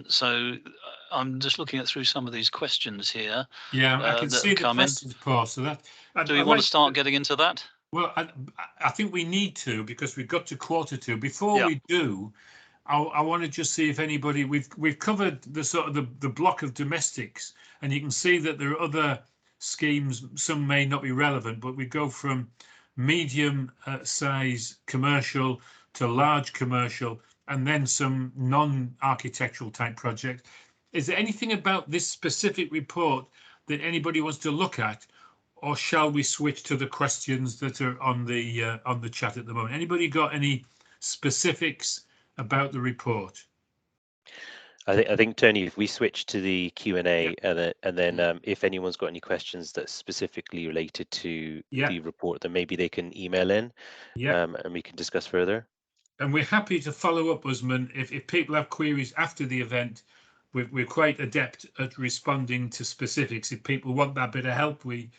Speaker 3: So I'm just looking through some of these questions here.
Speaker 2: Yeah, I can see the questions, Paul. So that.
Speaker 3: Do you want to start getting into that?
Speaker 2: Well, I think we need to, because we've got to 1:45. Before we do, I want to just see if anybody, we've covered the sort of the block of domestics, and you can see that there are other schemes. Some may not be relevant, but we go from medium size commercial to large commercial, and then some non-architectural type projects. Is there anything about this specific report that anybody wants to look at, or shall we switch to the questions that are on the chat at the moment? Anybody got any specifics about the report?
Speaker 1: I think Tony, if we switch to the Q&A, and then if anyone's got any questions that's specifically related to the report, then maybe they can email in, and we can discuss further.
Speaker 2: and we're happy to follow up, Usman, if people have queries after the event. We're quite adept at responding to specifics. If people want that bit of help, we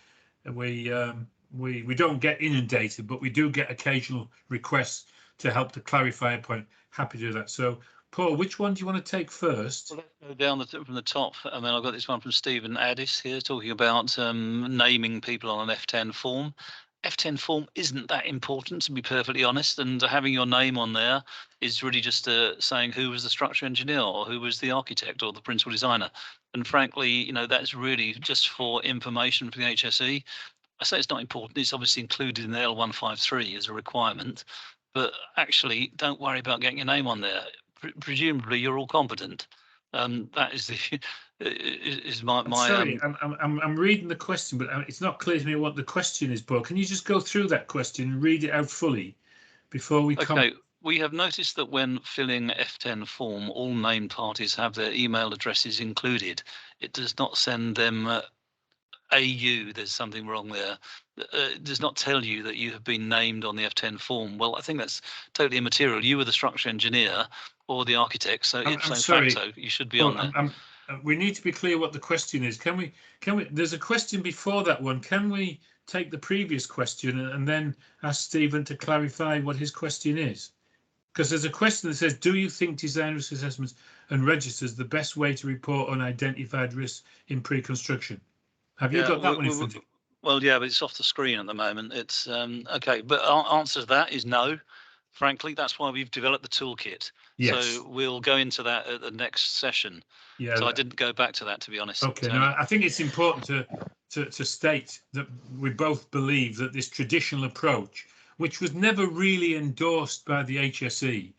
Speaker 2: don't get inundated, but we do get occasional requests to help to clarify a point. Happy to do that. So, Paul, which one do you want to take first?
Speaker 3: Well, let's go down from the top. I mean, I've got this one from Stephen Addis here talking about naming people on an F10 form. F10 form isn't that important, to be perfectly honest, and having your name on there is really just saying who was the structural engineer or who was the architect or the principal designer. And frankly, you know, that's really just for information for the HSE. I say it's not important. It's obviously included in the L153 as a requirement, but actually don't worry about getting your name on there. Presumably you're all competent. That is the is my
Speaker 2: sorry, I'm reading the question, but it's not clear to me what the question is, Paul. Can you just go through that question and read it out fully before we come?
Speaker 3: Okay, we have noticed that when filling F10 form, all named parties have their email addresses included. It does not send them AU, there's something wrong there. It does not tell you that you have been named on the F10 form. Well, I think that's totally immaterial. You were the structural engineer or the architect, so ipso facto, you should be on there.
Speaker 2: We need to be clear what the question is. Can we, there's a question before that one. Can we take the previous question and then ask Stephen to clarify what his question is? Because there's a question that says, do you think design risk assessments and registers the best way to report unidentified risks in pre-construction? Have you got that one in front of you?
Speaker 3: Well, yeah, but it's off the screen at the moment. It's okay, but our answer to that is no. Frankly, that's why we've developed the toolkit.
Speaker 2: Yes.
Speaker 3: So we'll go into that at the next session.
Speaker 2: Yeah.
Speaker 3: So I didn't go back to that, to be honest.
Speaker 2: Okay. No, I think it's important to state that we both believe that this traditional approach, which was never really endorsed by the HSE,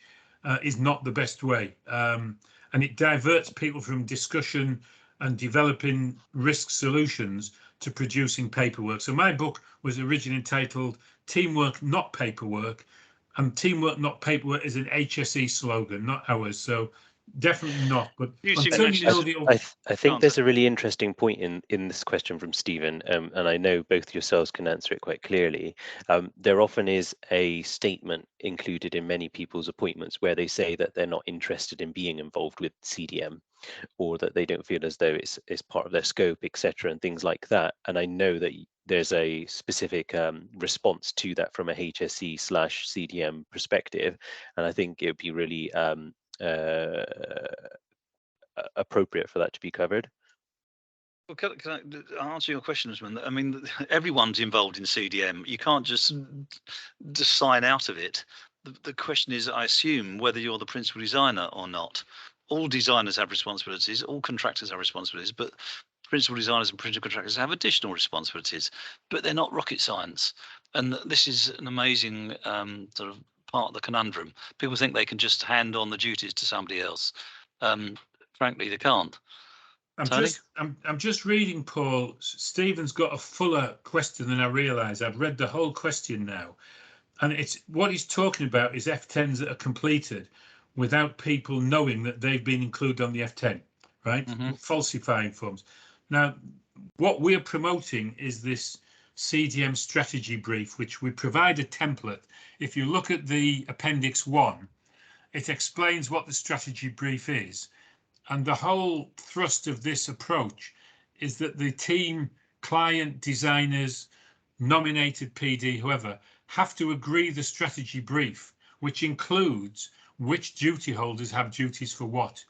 Speaker 2: is not the best way, and it diverts people from discussion and developing risk solutions to producing paperwork. So my book was originally entitled Teamwork, Not Paperwork, and Teamwork, Not Paperwork is an HSE slogan, not ours. So definitely not. But until you know the
Speaker 1: I think there's a really interesting point in this question from Stephen, and I know both yourselves can answer it quite clearly. There often is a statement included in many people's appointments where they say that they're not interested in being involved with CDM, or that they don't feel as though it's part of their scope, etc., and things like that. And I know that there's a specific response to that from a HSE/CDM perspective, and I think it would be really appropriate for that to be covered.
Speaker 3: Well, can I answer your question, Usman? I mean, everyone's involved in CDM. You can't just sign out of it. The question is, I assume, whether you're the principal designer or not. All designers have responsibilities, all contractors have responsibilities, but principal designers and principal contractors have additional responsibilities, but they're not rocket science. And this is an amazing sort of part of the conundrum. People think they can just hand on the duties to somebody else. Frankly, they can't.
Speaker 2: I'm just reading, Paul. Stephen's got a fuller question than I realise. I've read the whole question now, and it's what he's talking about is F10s that are completed without people knowing that they've been included on the F10, right? Falsifying forms. Now, what we're promoting is this CDM strategy brief, which we provide a template. If you look at the Appendix 1, it explains what the strategy brief is. And the whole thrust of this approach is that the team, client, designers, nominated PD, whoever, have to agree the strategy brief, which includes which duty holders have duties for what.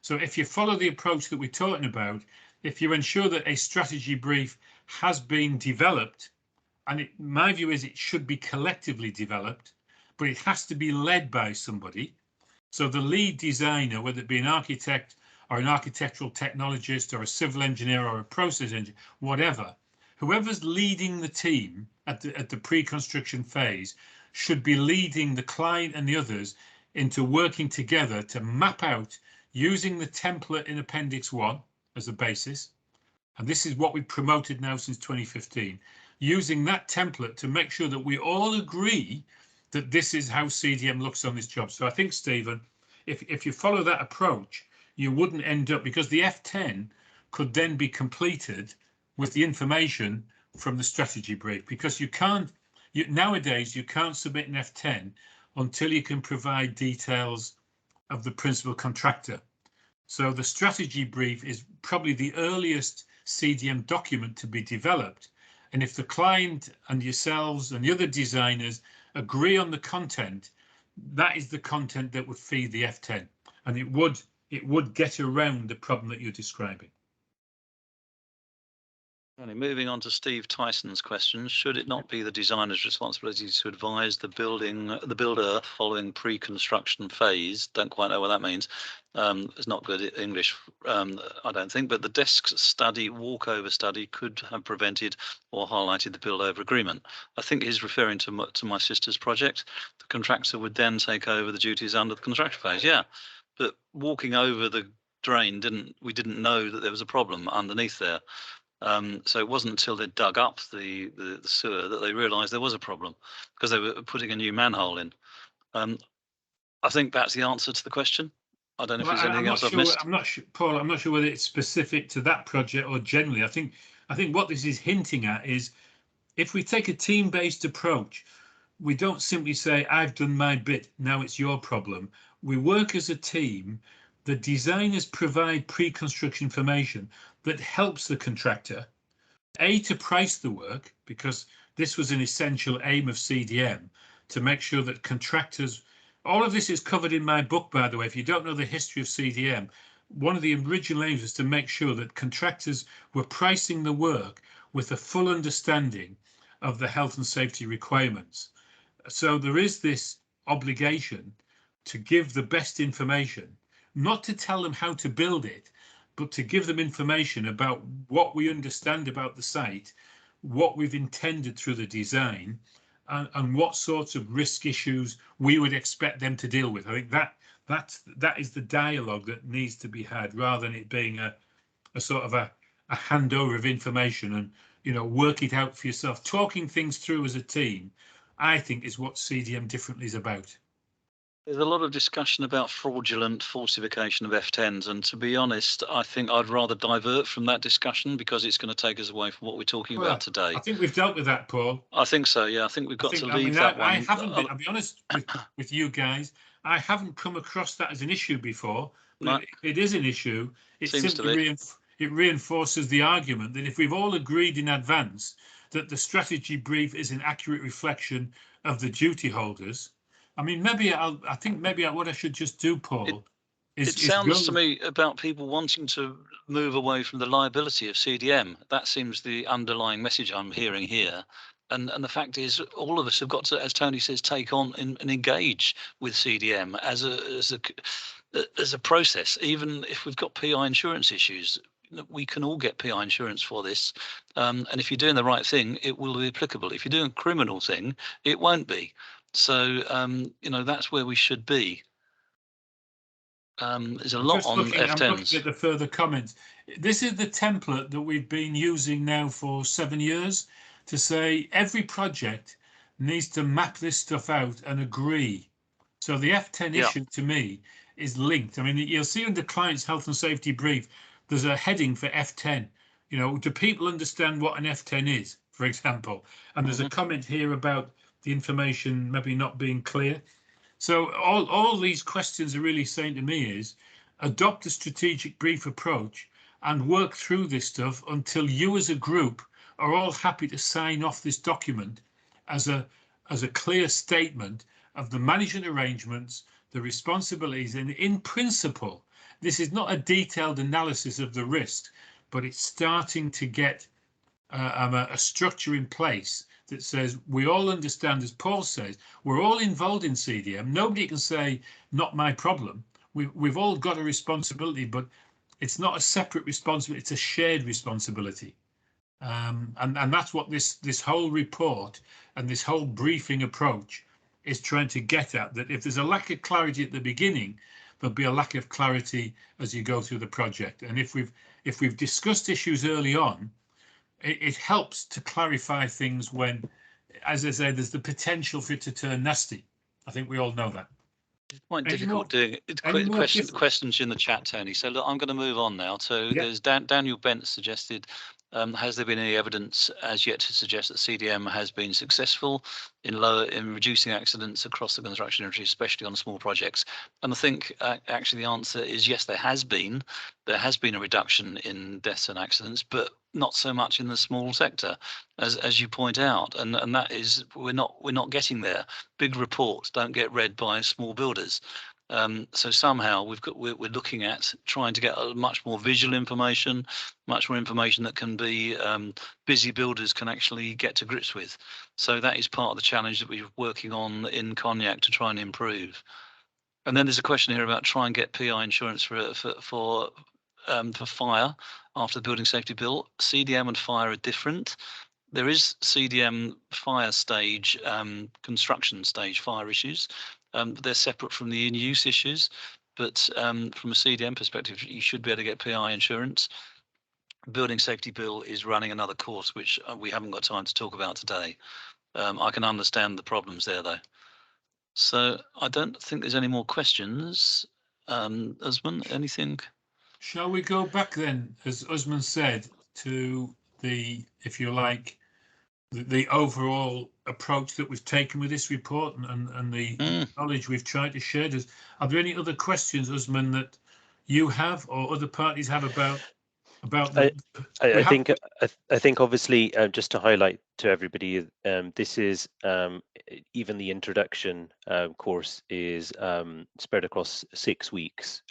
Speaker 2: So if you follow the approach that we're talking about, if you ensure that a strategy brief has been developed, and my view is it should be collectively developed, but it has to be led by somebody. So the lead designer, whether it be an architect or an architectural technologist or a civil engineer or a process engineer, whatever, whoever's leading the team at the pre-construction phase should be leading the client and the others into working together to map out, using the template in Appendix 1 as a basis. And this is what we've promoted now since 2015, using that template to make sure that we all agree that this is how CDM looks on this job. So I think, Stephen, if you follow that approach, you wouldn't end up, because the F10 could then be completed with the information from the strategy brief, because you can't, nowadays you can't submit an F10 until you can provide details of the principal contractor. So the strategy brief is probably the earliest CDM document to be developed. And if the client and yourselves and the other designers agree on the content, that is the content that would feed the F10. And it would get around the problem that you're describing.
Speaker 3: Moving on to Steve Tyson's question, should it not be the designer's responsibility to advise the builder following pre-construction phase? Don't quite know what that means. It's not good English, I don't think, but the desk study, walkover study could have prevented or highlighted the build over agreement. I think he's referring to my sister's project. The contractor would then take over the duties under the construction phase. Yeah, but walking over the drain, we didn't know that there was a problem underneath there. So it wasn't until they dug up the sewer that they realised there was a problem, because they were putting a new manhole in. I think that's the answer to the question. I don't know if there's anything else I've missed.
Speaker 2: I'm not sure, Paul. I'm not sure whether it's specific to that project or generally. I think what this is hinting at is, if we take a team-based approach, we don't simply say, I've done my bit, now it's your problem. We work as a team. The designers provide pre-construction information that helps the contractor, A, to price the work, because this was an essential aim of CDM, to make sure that contractors, all of this is covered in my book, by the way. If you don't know the history of CDM, one of the original aims was to make sure that contractors were pricing the work with a full understanding of the health and safety requirements. So there is this obligation to give the best information, not to tell them how to build it, but to give them information about what we understand about the site, what we've intended through the design, and what sorts of risk issues we would expect them to deal with. I think that is the dialogue that needs to be had, rather than it being a sort of a handover of information and, you know, work it out for yourself. Talking things through as a team, I think, is what CDM differently is about.
Speaker 3: There's a lot of discussion about fraudulent falsification of F10s, and to be honest, I think I'd rather divert from that discussion, because it's going to take us away from what we're talking about today.
Speaker 2: I think we've dealt with that, Paul.
Speaker 3: I think so, yeah. I think we've got to leave that one.
Speaker 2: I haven't been, I'll be honest with you guys, I haven't come across that as an issue before. But it is an issue. It simply reinforces the argument that if we've all agreed in advance that the strategy brief is an accurate reflection of the duty holders, I mean, maybe what I should just do, Paul, is
Speaker 3: it sounds to me about people wanting to move away from the liability of CDM. That seems the underlying message I'm hearing here. And the fact is, all of us have got to, as Tony says, take on and engage with CDM as a process. Even if we've got PI insurance issues, we can all get PI insurance for this. And if you're doing the right thing, it will be applicable. If you're doing a criminal thing, it won't be. So, you know, that's where we should be. There's a lot on F10s.
Speaker 2: I'm looking at the further comments. This is the template that we've been using now for 7 years, to say every project needs to map this stuff out and agree. So the F10 issue to me is linked. I mean, you'll see under client's health and safety brief, there's a heading for F10. You know, do people understand what an F10 is, for example? And there's a comment here about the information maybe not being clear. So all these questions are really saying to me is, adopt a strategic brief approach and work through this stuff until you as a group are all happy to sign off this document as a clear statement of the management arrangements, the responsibilities, and in principle, this is not a detailed analysis of the risk, but it's starting to get a structure in place that says we all understand, as Paul says, we're all involved in CDM. Nobody can say, not my problem. We've all got a responsibility, but it's not a separate responsibility, it's a shared responsibility. And that's what this whole report and this whole briefing approach is trying to get at, that if there's a lack of clarity at the beginning, there'll be a lack of clarity as you go through the project. And if we've discussed issues early on, it helps to clarify things when, as I say, there's the potential for it to turn nasty. I think we all know that.
Speaker 3: It's quite difficult doing it. Questions in the chat, Tony. So look, I'm going to move on now. So there's Daniel Bent suggested Has there been any evidence as yet to suggest that CDM has been successful in reducing accidents across the construction industry, especially on small projects? And I think actually the answer is yes, there has been. There has been a reduction in deaths and accidents, but not so much in the small sector, as you point out. And that is we're not getting there. Big reports don't get read by small builders. So somehow we're looking at trying to get a much more visual information, much more information that can be busy builders can actually get to grips with. So that is part of the challenge that we're working on in Cognac to try and improve. And then there's a question here about try and get PI insurance for fire after the building safety bill. CDM and fire are different. There is CDM fire stage, construction stage fire issues. They're separate from the in-use issues, but from a CDM perspective, you should be able to get PI insurance. Building safety bill is running another course, which we haven't got time to talk about today. I can understand the problems there, though. So I don't think there's any more questions. Usman, anything?
Speaker 2: Shall we go back then, as Usman said, to the, if you like, the overall approach that was taken with this report and the knowledge we've tried to share? Are there any other questions, Usman, that you have or other parties have about the?
Speaker 1: I think obviously just to highlight to everybody, this is even the introduction course is spread across 6 weeks.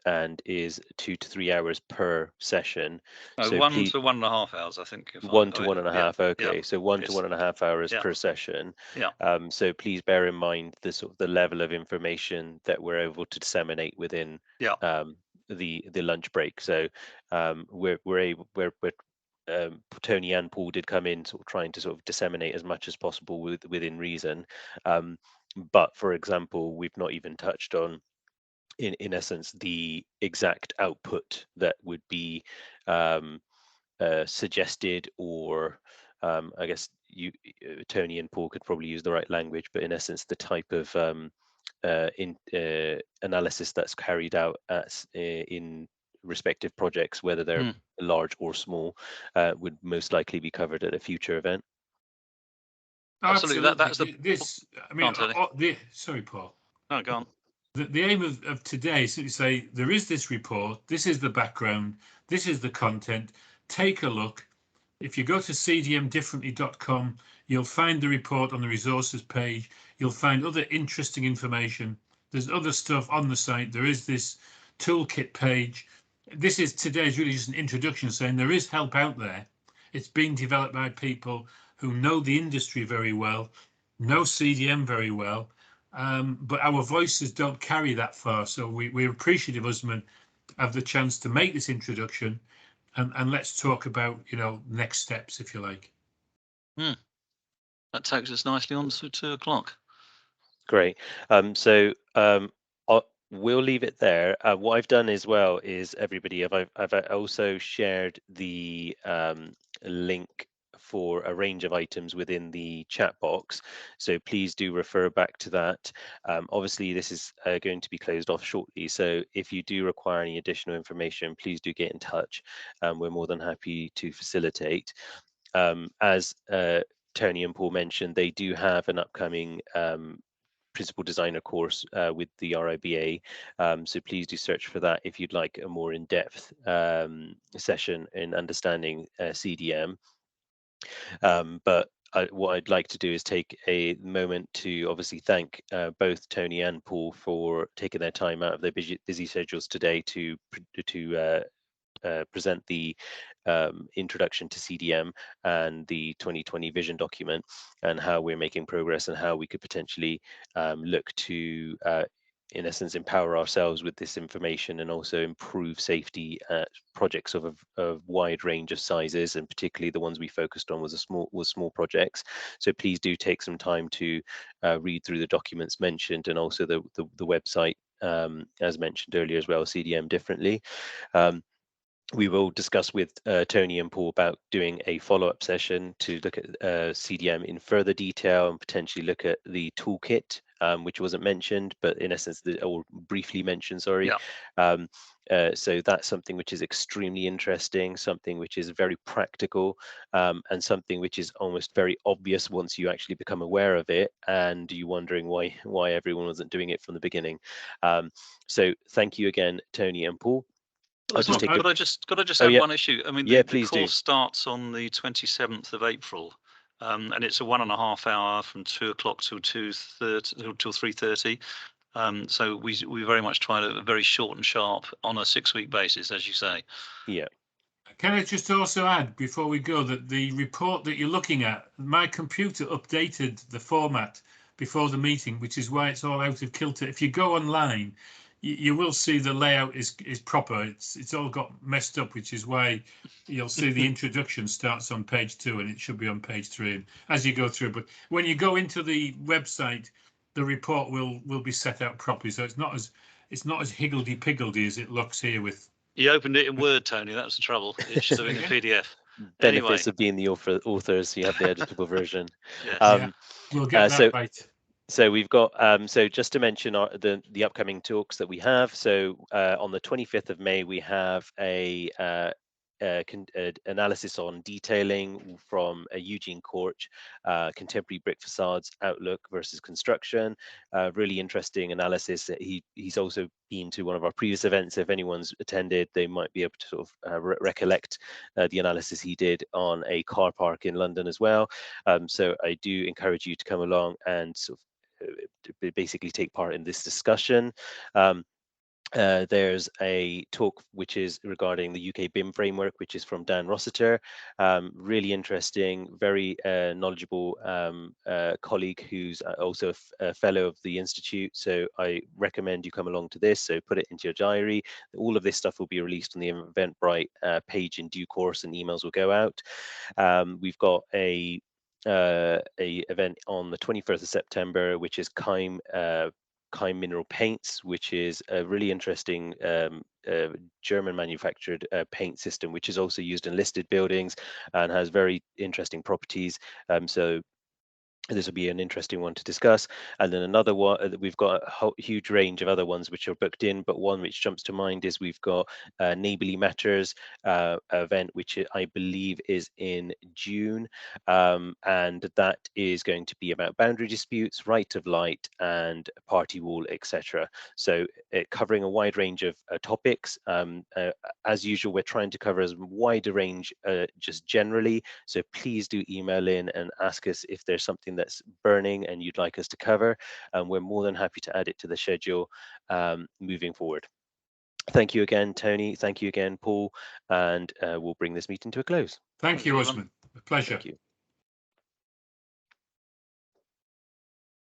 Speaker 1: And is 2 to 3 hours per session.
Speaker 3: So 1 to 1.5 hours, I think.
Speaker 1: 1 to 1.5. Okay, so 1 to 1.5 hours
Speaker 3: Yeah.
Speaker 1: per session.
Speaker 3: Yeah.
Speaker 1: So please bear in mind the sort of the level of information that we're able to disseminate within the lunch break. So Tony and Paul did come in sort of trying to sort of disseminate as much as possible within reason. But for example, we've not even touched on in essence the exact output that would be suggested, or I guess Tony and Paul could probably use the right language, but in essence the type of analysis that's carried out in respective projects, whether they're large or small, would most likely be covered at a future event.
Speaker 3: Absolutely. That's
Speaker 2: this. I mean, sorry, Paul.
Speaker 3: No, go on.
Speaker 2: The aim of today is to say there is this report, this is the background, this is the content. Take a look. If you go to cdmdifferently.com, you'll find the report on the resources page. You'll find other interesting information. There's other stuff on the site. There is this toolkit page. This is today's really just an introduction saying there is help out there. It's being developed by people who know the industry very well, know CDM very well. But our voices don't carry that far, so we're appreciative, Usman, of the chance to make this introduction, and let's talk about next steps, if you like.
Speaker 3: That takes us nicely on to 2 o'clock.
Speaker 1: Great. So we'll leave it there. What I've done as well is, everybody, I've also shared the link for a range of items within the chat box, so please do refer back to that. Obviously this is going to be closed off shortly, so if you do require any additional information, please do get in touch. We're more than happy to facilitate. As Tony and Paul mentioned, they do have an upcoming principal designer course with the RIBA, so please do search for that if you'd like a more in-depth session in understanding CDM. But what I'd like to do is take a moment to obviously thank both Tony and Paul for taking their time out of their busy schedules today to present the introduction to CDM and the 2020 vision document, and how we're making progress and how we could potentially look to in essence empower ourselves with this information and also improve safety at projects of a wide range of sizes, and particularly the ones we focused on was small projects. So please do take some time to read through the documents mentioned, and also the website as mentioned earlier as well, CDM Differently. We will discuss with Tony and Paul about doing a follow-up session to look at CDM in further detail and potentially look at the toolkit which wasn't mentioned, but in essence, or briefly mentioned, sorry.
Speaker 3: Yeah.
Speaker 1: So that's something which is extremely interesting, something which is very practical, and something which is almost very obvious once you actually become aware of it, and you're wondering why everyone wasn't doing it from the beginning. So thank you again, Tony and Paul.
Speaker 3: Could I just
Speaker 1: Oh,
Speaker 3: add
Speaker 1: yeah.
Speaker 3: one issue? I mean,
Speaker 1: Yeah,
Speaker 3: the
Speaker 1: please do.
Speaker 3: course starts on the 27th of April, and it's a 1.5 hour from 2 o'clock till 2:30 till 3:30. So we very much try to very short and sharp on a 6-week basis, as you say.
Speaker 1: Yeah.
Speaker 2: Can I just also add before we go that the report that you're looking at, my computer updated the format before the meeting, which is why it's all out of kilter. If you go online, you will see the layout is proper. It's all got messed up, which is why you'll see the introduction starts on page 2 and it should be on page 3 as you go through. But when you go into the website, the report will be set out properly. So it's not as higgledy-piggledy as it looks here with.
Speaker 3: You opened it in Word, Tony. That was the trouble. It should have been a PDF.
Speaker 1: Benefits of being the authors, you have the editable version.
Speaker 3: Yes.
Speaker 2: Yeah, we'll get that right.
Speaker 1: So we've got, so just to mention the upcoming talks that we have. So on the 25th of May, we have a analysis on detailing from Eugene Korch, contemporary brick facades outlook versus construction. Really interesting analysis. He's also been to one of our previous events. If anyone's attended, they might be able to sort of recollect the analysis he did on a car park in London as well. So I do encourage you to come along and sort of basically take part in this discussion. There's a talk which is regarding the UK BIM framework, which is from Dan Rossiter. Really interesting, very knowledgeable colleague who's also a fellow of the Institute. So I recommend you come along to this. So put it into your diary. All of this stuff will be released on the Eventbrite page in due course, and emails will go out. We've got a event on the 21st of September, which is Keim Mineral Paints, which is a really interesting German manufactured paint system, which is also used in listed buildings and has very interesting properties. So this will be an interesting one to discuss. And then another one, we've got a huge range of other ones which are booked in, but one which jumps to mind is we've got Neighbourly Matters event, which I believe is in June. And that is going to be about boundary disputes, right of light, and party wall, etc. So covering a wide range of topics. As usual, we're trying to cover as wide a range just generally. So please do email in and ask us if there's something that's burning and you'd like us to cover, and we're more than happy to add it to the schedule moving forward. Thank you again, Tony. Thank you again, Paul, and we'll bring this meeting to a close.
Speaker 2: Thank you, Usman. A pleasure.
Speaker 1: Thank you.